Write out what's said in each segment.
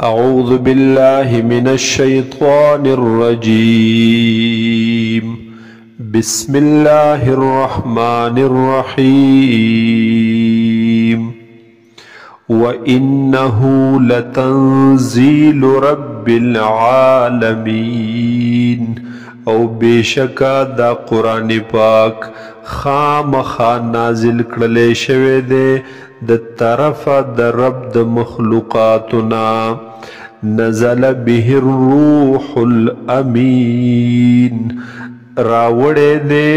أعوذ بالله من الشيطان الرجيم. بسم الله الرحمن الرحيم. وإنه لتنزيل رب العالمين. او بشکا دا قرآن پاک خامخا نازل کرلے شوے دے د طرف د رب د مخلوقاتنا. نزل به الروح الامین. راوڑے دے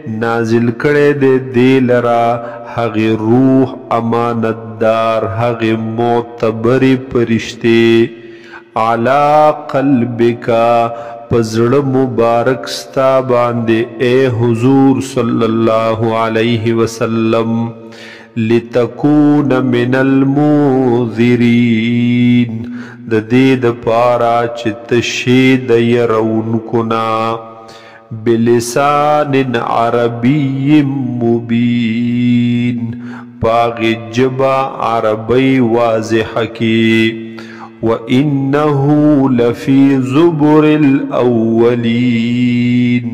نازل کرے دے لرا حغی روح امانتدار حغی معتبر پرشتے. علا قلبکا پزڑ مبارک ستا باندے اے حضور صلی اللہ علیہ وسلم. لتکون من المنذرین. د دې د پارا چې تشې د يرونکنا. بلسان عربی مبین. پاغ جبا عربی واضح کی. وَإِنَّهُ لَفِي زُبُرِ الْأَوَّلِينَ.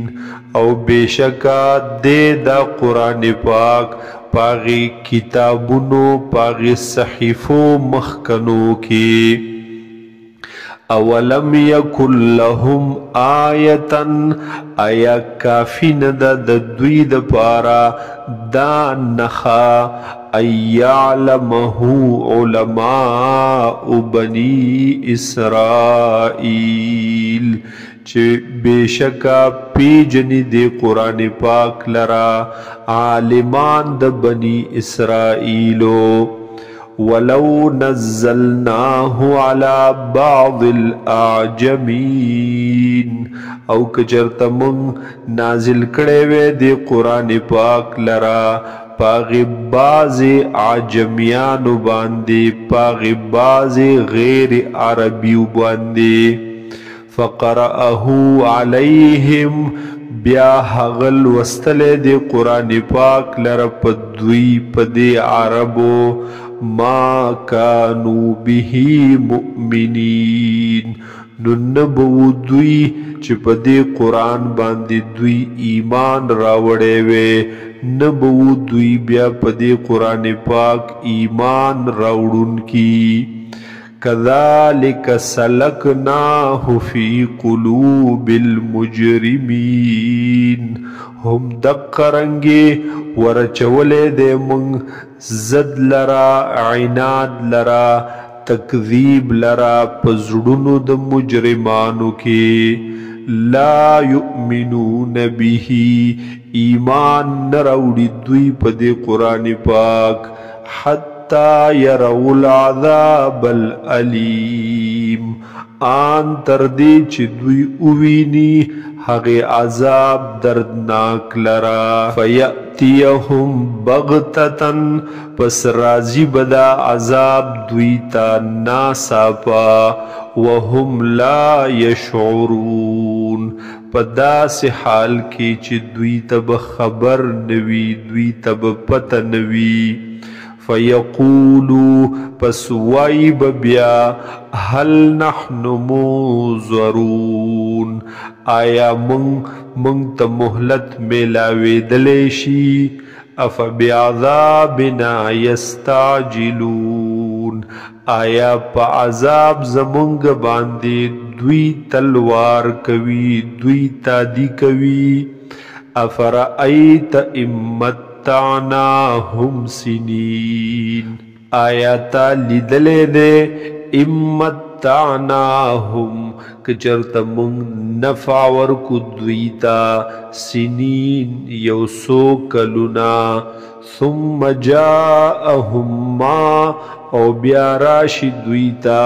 او بیشکا دے دا قرآن پاک پاغی کتابونو پاغی صحیفو مخکنو کی. اولم یکن لهم آیتن. آیا کافی ندا د دوی د پارا دا نخا ایعلمه علماء بنی اسرائیل. چه بیشکا پیجنی دے قرآن پاک لرا عالمان د بنی اسرائیلو. ولو نزلناه على بعض الاعجمین. او کچرتا من نازل کڑے وے دے قرآن پاک لرا پاغی باز عجمیانو باندے پاغی باز غیر عربیو باندے. فقرأه علیہم. بیا حغل وستلے دے قرآن پاک لرا پدوی پدے عربو. ما کانو به مؤمنین. ننبو دوی چی پدے قرآن باندی دوی ایمان راوڑے وے. نبو دوی بیا پدے قرآن پاک ایمان راوڑن کی. کذالک سلکناہ فی قلوب المجرمین. ہم دقرنگے ورچولے دے منگ زد لرا عناد لرا تکذیب لرا پزڑنو د مجرمانو کے. لا یؤمنون به. ایمان نراوڑی دوی پدے قرآن پاک حتی یروا العذاب العلیم. آن تردی چی دوی اوینی حق عذاب دردناک لرا. فیأتیہم بغتتن. پس رازی بدا عذاب دویتا ناساپا. وهم لا یشعرون. پدا سے حال کی چی دویتا بخبر نوی دویتا بپتا نوی. فیقولو. پس وائی ببیا هل نحن منظرون. آیا منگ تا مہلت ملاوی دلیشی. افبعذابنا یستعجلون. آیا پا عذاب زمونگ باندی دوی تلوار کوی دوی تادی کوی. افرأیت امتعناهم سنین. آیا تا لیدلے دے امتعناهم کچرتا منگ نفع ورکو دویتا سنین یوسو کلنا. ثم جاءهم ما. او بیاراشی دویتا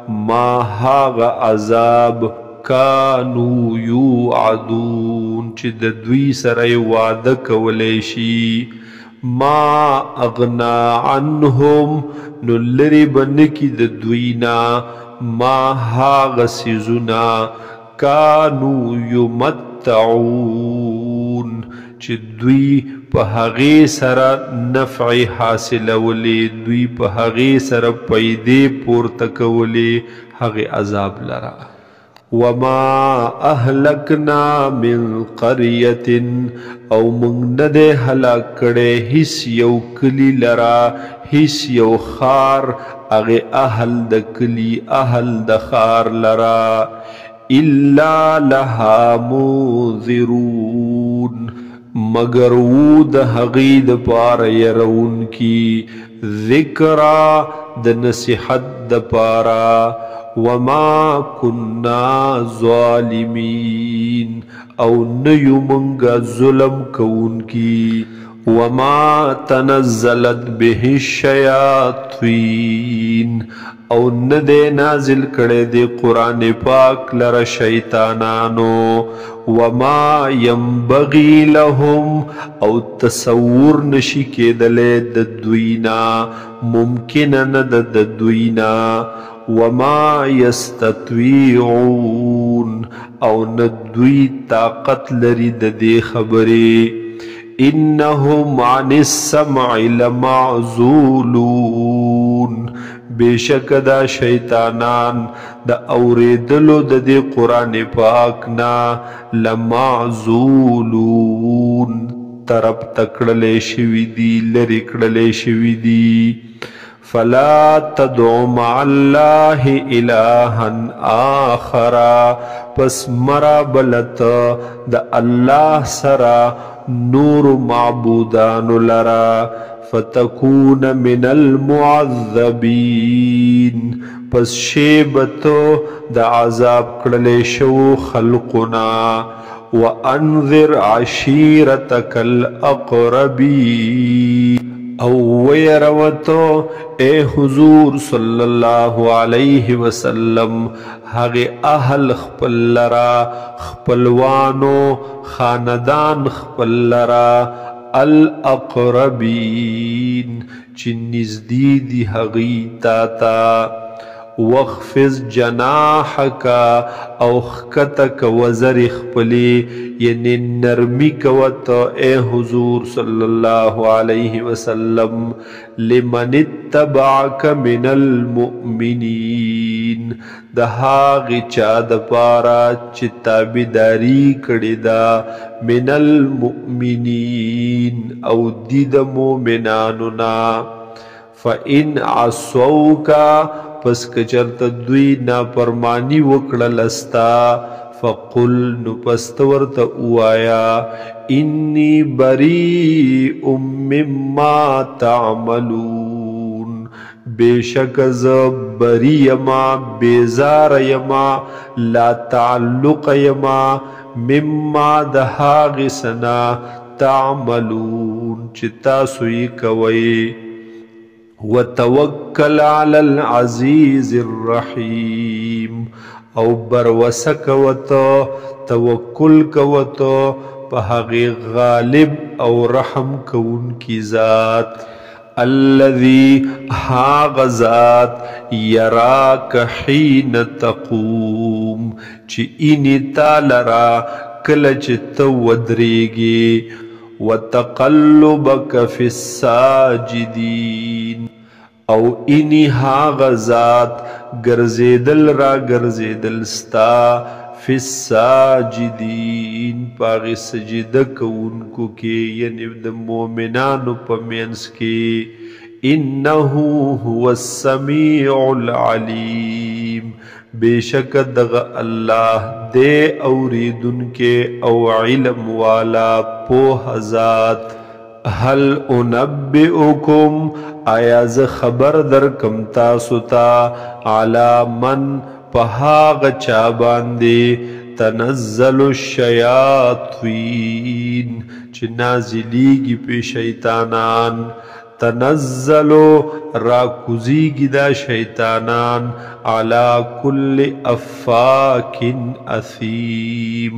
ما هاغ عذاب کانو یوعدون چی د دوی سره وعده کولیشی. ما اغنا عنهم. نو لری بنکی د دوینا ما هاغ سیزونا کانو یمتعون چی دوی په هغې سره نفع حاصلولې، دوی په هغې سره پیدې پورته کولې، هغه عذاب لرا. وما اهلکنا من قریة او مونږ نه دی هلاک کړی هیڅ یو کلی لرا هیڅ یو خار هغه اهل د کلی اهل د خار لرا الا لها منذرون مگر وو د هغې دپاره یرون کی ذکرا د نصیحت دپاره وما كنا ظالمین او نیو منگا ظلم کون کی وما تنزلت به الشیاطین او ندے نازل کڑے دے قرآن پاک لر شیطانانو وما ينبغي لهم او تصور نشی کے دلے ددوینا ممکن ند ددوینا وما يستطيعون او ندوی طاقت لري د دې خبرې انهم عن السمع لمعزولون بیشک دا شیطانان د اوریدلو د دې قرآن پاک نا لمعزولون طرف تکړلې شوي دي لرې کړلې شوي دي فلا تدع مع الله إلها آخر پس مرا بلت د الله سرا نور معبودان لرا فتكون من المعذبين پس شیبتو د عذاب کړلې شو خلقنا وانذر عشيرتك الأقربين او ویروتو اے حضور صلی اللہ علیہ وسلم هغه اهل خپل لرا خپلوانو خاندان خپل لرا الاقربین چې نزدې دي هغې تا ته وخفض جناحک او خکتک وزر خپلی یعنی نرمی کوت اے حضور صلی اللہ علیہ وسلم لمن اتبعک من المؤمنین دهاغی چا دپارا چی تابداری کڑی دا من المؤمنین او دید مومنانونا فَإِنْ عَصَوْكَ پس کچرت دوی نافرمانی وکړل استا فقل نو پستورت اوایا انی بریء مما تعملون بیشک ز بری یما بیزار یما لا تعلق یما مما دهاغ سنا تعملون چتا سوی کوئی وتوکل علی العزیز الرحیم او بروسه کوتو توکل کوتو په هغې غالب او رحم کون کی ذات الذي هاغ ذات یراک حین تقوم چی اینی تا لرا کله چې ته ودرېږې وتقلبک فی الساجدین او اینی هاغ ذات گرزیدل را گرزیدل ستا فی الساجدین پاغی سجدہ کونکو کے یعنی د مومنانو پا مینس کے انہو هو السمیع العلیم بیشک دغ اللہ دے اوریدن کے او علم والا پوہ ذات هل انبئکم آیا ز خبر در کم تاسو تا علی من پهاغ چا باندې تنزل الشیاطین چې نازلیږي پې شیطانان تنزلو راکوزیږي دا شیطانان علی کل افاک اثیم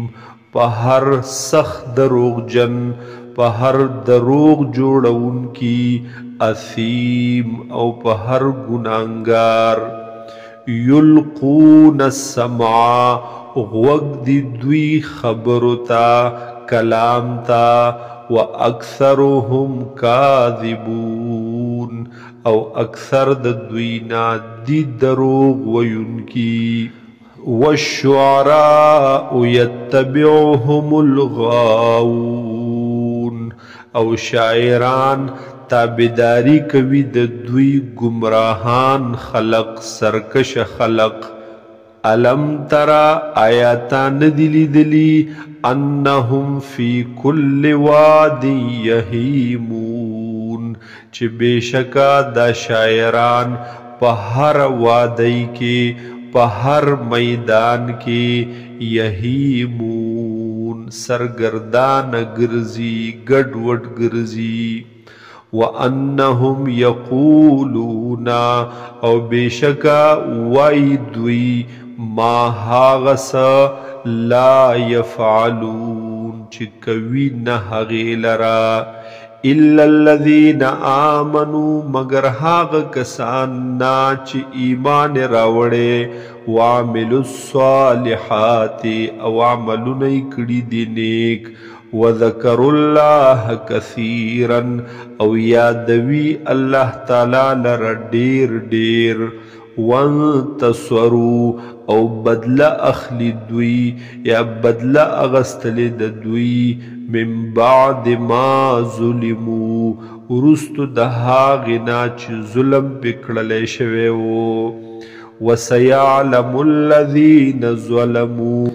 په هر سخت دروغجن په هر دروغ جوړون کی اثیم او په هر گناهګار یلقون السمع غوږ دی دوی خبرو تا کلام تا واکثرهم کاذبون او اکثر د دوینا دی دروغ وینکی والشعراء يتبعهم الغاوون او شاعران تابداری کوي د دوی گمراهان خلق سرکش خلق الم ترى آیاتان دلی دلی انهم فی کل واد یهیمون چې بشکا دا شاعران په هر وادی کې په هر میدان کې یهیمون سرگردان ګرځي ګډوډ ګرځي وانهم یقولون او بشکا وای دوی ما هاغس لا یفعلون چې کوي نه هغې لرا الا الذين آمنوا مگر هاغه کسان نا چې ایمان راوړې وعملوا الصالحات او عملونه کړي دي نیک وذكروا الله كثيرا او یادوي الله تعالی لره ډیر ډیر وانتصروا او بدل اخلی دوی یا بدل اغستل د دوی من بعد ما ظلموا ورستو د هاغې نه چې ظلم پکړلی شوی وو وسيعلم الذين ظلموا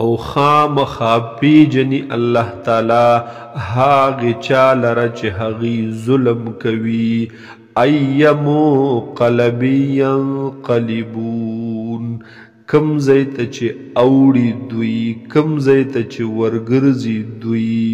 او خامخا پیجنی الله تعالی هاغې چا لره چې هغې ظلم کوي ایمو قلبی ينقلبون کم ځای ته چې اوړي دوی کم ځای ته چې ورګرځي دوی